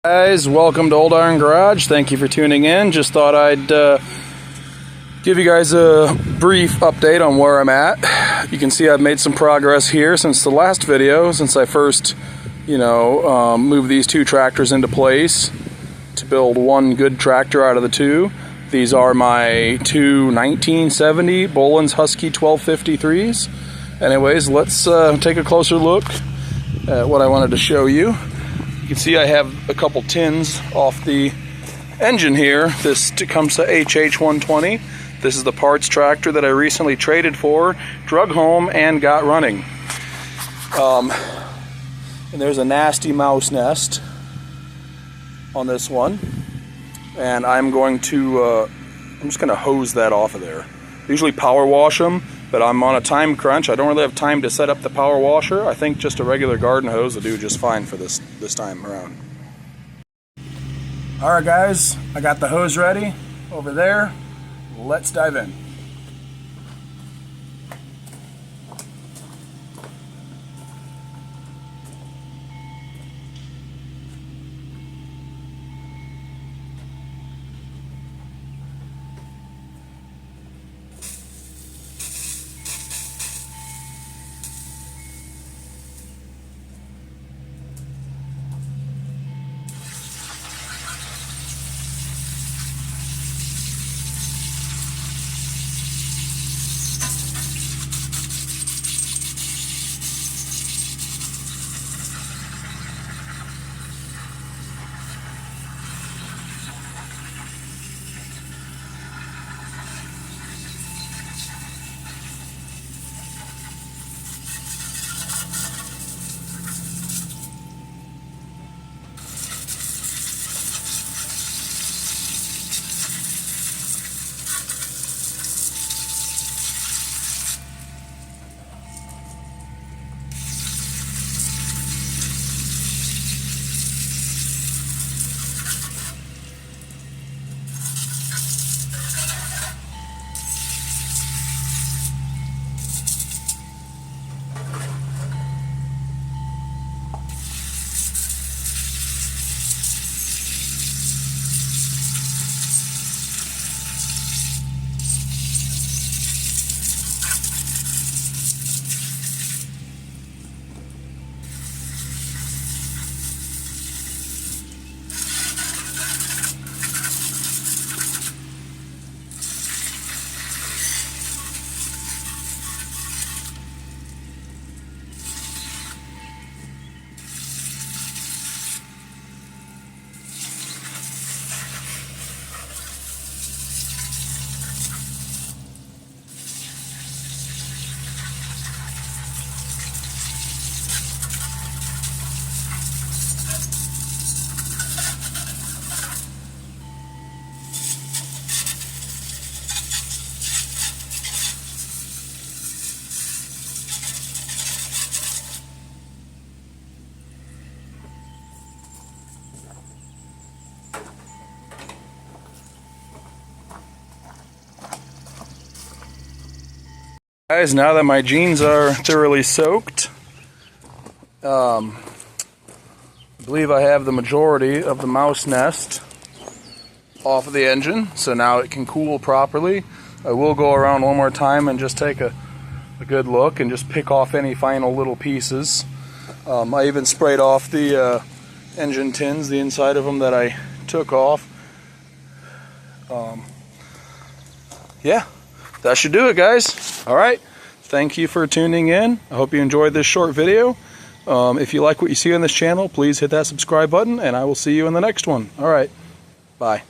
Guys, welcome to Old Iron Garage. Thank you for tuning in. Just thought I'd give you guys a brief update on where I'm at. You can see I've made some progress here since the last video, since I first, moved these two tractors into place to build one good tractor out of the two. These are my two 1970 Bolens Husky 1253s. Anyways, let's take a closer look at what I wanted to show you. You can see I have a couple tins off the engine here, this Tecumseh HH120. This is the parts tractor that I recently traded for, drug home, and got running. And there's a nasty mouse nest on this one. And I'm just going to hose that off of there. I usually power wash them, but I'm on a time crunch. I don't really have time to set up the power washer. I think just a regular garden hose will do just fine for this time around. Alright guys, I got the hose ready over there. Let's dive in. Guys, now that my jeans are thoroughly soaked, I believe I have the majority of the mouse nest off of the engine, so now it can cool properly. I will go around one more time and just take a good look and just pick off any final little pieces. I even sprayed off the engine tins, the inside of them that I took off. Yeah. That should do it, guys. Alright, thank you for tuning in. I hope you enjoyed this short video. If you like what you see on this channel, please hit that subscribe button, and I will see you in the next one. Alright, bye.